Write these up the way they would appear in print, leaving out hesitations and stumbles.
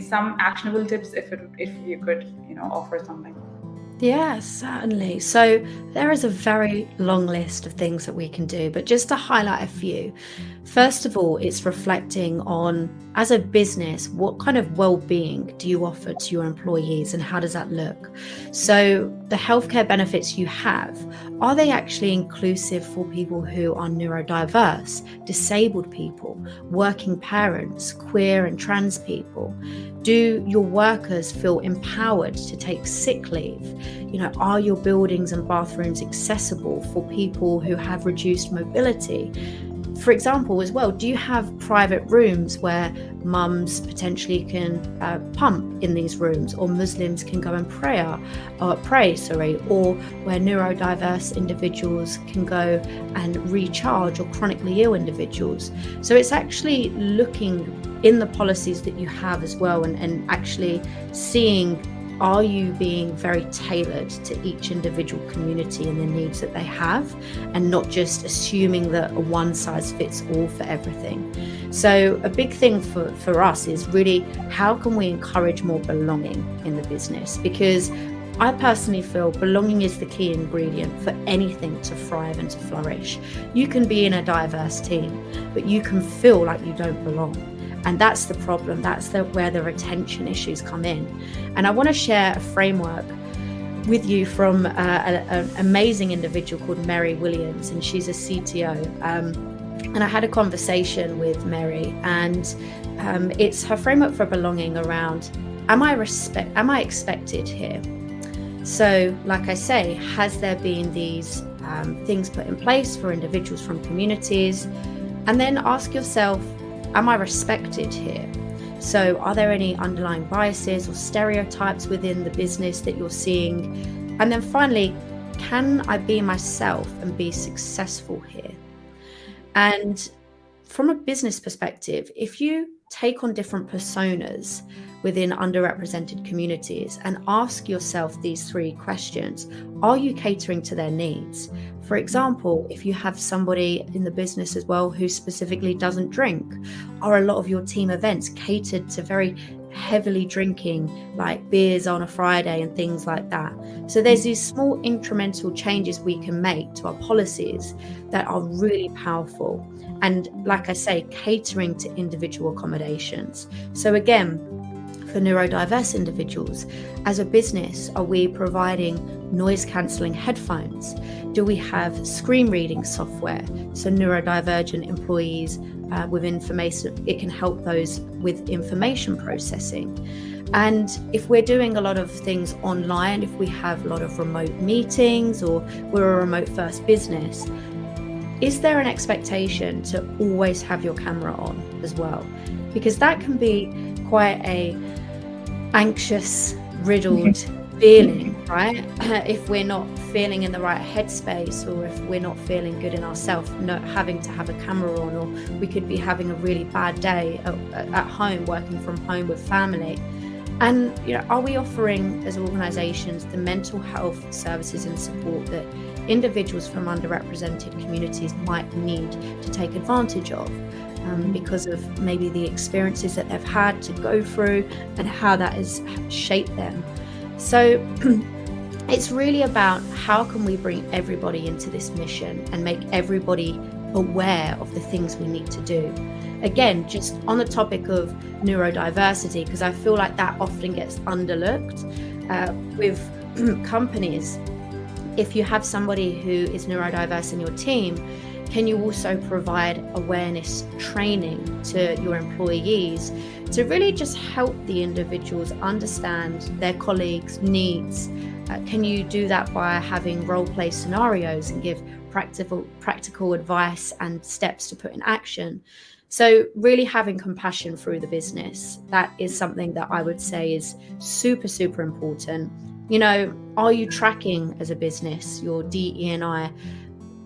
some actionable tips if you could offer something. Yeah, certainly. So there is a very long list of things that we can do, but just to highlight a few. First of all, it's reflecting on, as a business, what kind of well-being do you offer to your employees and how does that look? So the healthcare benefits you have, are they actually inclusive for people who are neurodiverse, disabled people, working parents, queer and trans people? Do your workers feel empowered to take sick leave? Are your buildings and bathrooms accessible for people who have reduced mobility? For example, as well, do you have private rooms where mums potentially can pump in these rooms, or Muslims can go and pray, or where neurodiverse individuals can go and recharge, or chronically ill individuals? So it's actually looking in the policies that you have as well, and actually seeing, are you being very tailored to each individual community and the needs that they have, and not just assuming that a one size fits all for everything? So a big thing for us is really, how can we encourage more belonging in the business? Because I personally feel belonging is the key ingredient for anything to thrive and to flourish. You can be in a diverse team, but you can feel like you don't belong. And that's the problem. That's where the retention issues come in. And I want to share a framework with you from an amazing individual called Mary Williams, and she's a CTO. And I had a conversation with Mary, and it's her framework for belonging around, am I expected here? So, like I say, has there been these things put in place for individuals from communities? And then ask yourself, am I respected here? So are there any underlying biases or stereotypes within the business that you're seeing? And then finally, can I be myself and be successful here? And from a business perspective, if you take on different personas within underrepresented communities and ask yourself these three questions, are you catering to their needs? For example, if you have somebody in the business as well who specifically doesn't drink, are a lot of your team events catered to very heavily drinking, like beers on a Friday and things like that? So there's these small incremental changes we can make to our policies that are really powerful. And like I say, catering to individual accommodations. So again, for neurodiverse individuals, as a business, are we providing noise cancelling headphones? Do we have screen reading software? So neurodivergent employees with information, it can help those with information processing. And if we're doing a lot of things online, if we have a lot of remote meetings, or we're a remote first business, is there an expectation to always have your camera on as well? Because that can be quite a anxious, riddled feeling, right? If we're not feeling in the right headspace, or if we're not feeling good in ourselves, not having to have a camera on, or we could be having a really bad day at home, working from home with family. And are we offering as organizations the mental health services and support that individuals from underrepresented communities might need to take advantage of, because of maybe the experiences that they've had to go through and how that has shaped them? So it's really about, how can we bring everybody into this mission and make everybody aware of the things we need to do? Again, just on the topic of neurodiversity, because I feel like that often gets underlooked with companies. If you have somebody who is neurodiverse in your team, can you also provide awareness training to your employees to really just help the individuals understand their colleagues' needs? Can you do that by having role play scenarios and give practical advice and steps to put in action? So really having compassion through the business, that is something that I would say is super, super important. Are you tracking as a business your DE&I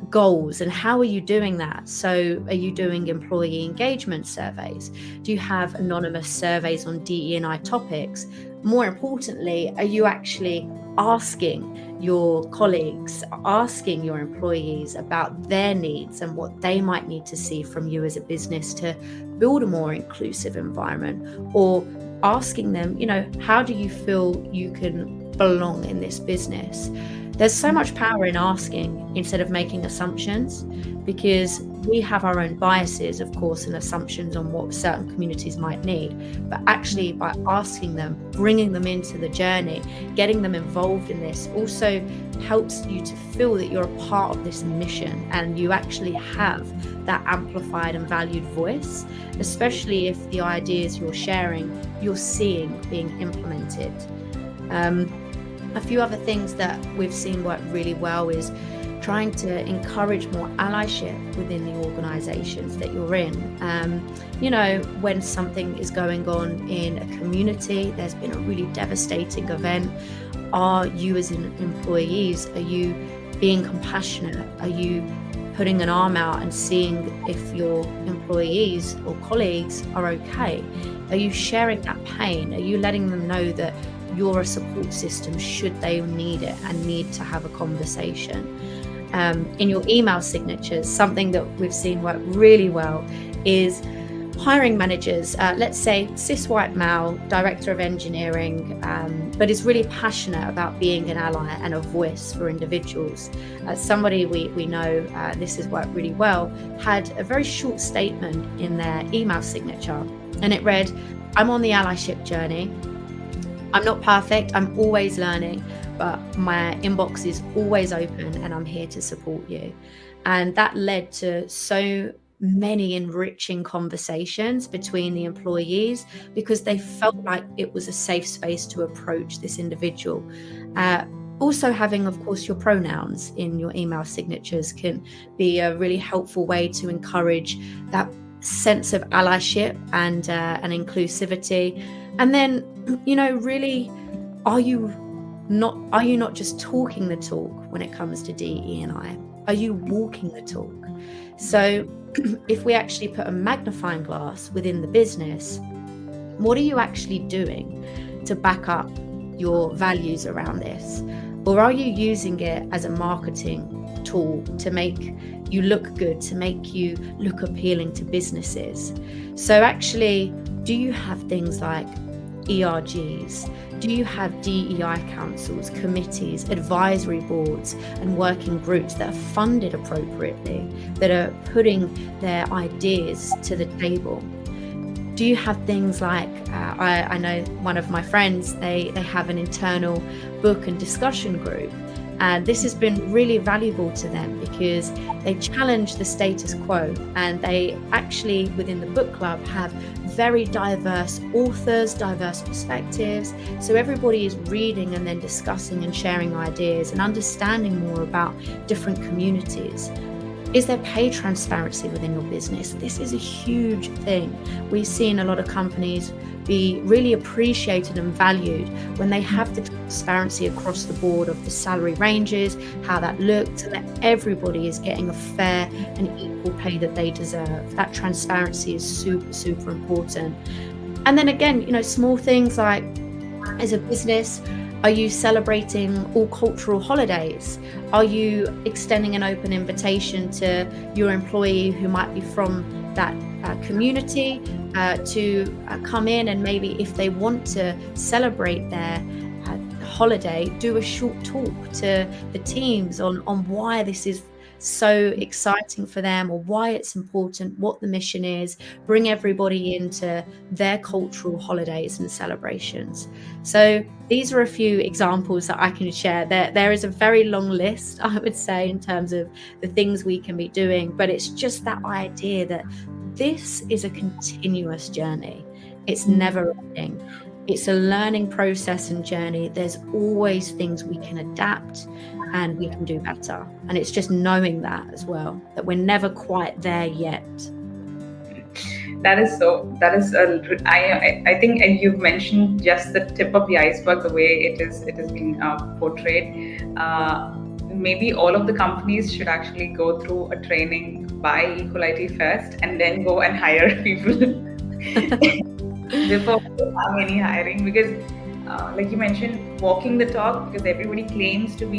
goals, and how are you doing that? So are you doing employee engagement surveys? Do you have anonymous surveys on DE&I topics? More importantly, are you actually asking your colleagues, asking your employees about their needs and what they might need to see from you as a business to build a more inclusive environment, or asking them, how do you feel you can belong in this business? There's so much power in asking instead of making assumptions, because we have our own biases, of course, and assumptions on what certain communities might need. But actually, by asking them, bringing them into the journey, getting them involved in this also helps you to feel that you're a part of this mission and you actually have that amplified and valued voice, especially if the ideas you're sharing, you're seeing being implemented. A few other things that we've seen work really well is trying to encourage more allyship within the organizations that you're in. When something is going on in a community, there's been a really devastating event. Are you as employees, are you being compassionate? Are you putting an arm out and seeing if your employees or colleagues are okay? Are you sharing that pain? Are you letting them know that you're a support system should they need it and need to have a conversation? In your email signatures, something that we've seen work really well is hiring managers, let's say cis white male, director of engineering, but is really passionate about being an ally and a voice for individuals. Somebody we know, this has worked really well, had a very short statement in their email signature, and it read, "I'm on the allyship journey. I'm not perfect, I'm always learning, but my inbox is always open and I'm here to support you." And that led to so many enriching conversations between the employees because they felt like it was a safe space to approach this individual. Also having, of course, your pronouns in your email signatures can be a really helpful way to encourage that sense of allyship and inclusivity. And then, really, are you not just talking the talk when it comes to DE&I? Are you walking the talk? So if we actually put a magnifying glass within the business, what are you actually doing to back up your values around this? Or are you using it as a marketing tool to make you look good, to make you look appealing to businesses? So actually, do you have things like ERGs? Do you have DEI councils, committees, advisory boards, and working groups that are funded appropriately, that are putting their ideas to the table? Do you have things like, I know one of my friends, they have an internal book and discussion group. And this has been really valuable to them because they challenge the status quo, and they actually, within the book club, have very diverse authors, diverse perspectives. So everybody is reading and then discussing and sharing ideas and understanding more about different communities. Is there pay transparency within your business? This is a huge thing. We've seen a lot of companies be really appreciated and valued when they have the transparency across the board of the salary ranges, how that looks, so that everybody is getting a fair and equal pay that they deserve. That transparency is super, super important. And then again, small things like, as a business, are you celebrating all cultural holidays? Are you extending an open invitation to your employee who might be from that community to come in, and maybe if they want to celebrate their holiday, do a short talk to the teams on why this is so exciting for them, or why it's important, what the mission is, bring everybody into their cultural holidays and celebrations. So these are a few examples that I can share. There is a very long list, I would say, in terms of the things we can be doing, but it's just that idea that this is a continuous journey. It's never ending. It's a learning process and journey. There's always things we can adapt and we can do better. And it's just knowing that as well, that we're never quite there yet. I think you've mentioned just the tip of the iceberg, the way it is being portrayed. Maybe all of the companies should actually go through a training by Equality first, and then go and hire people before they have any hiring, because like you mentioned, walking the talk, because everybody claims to be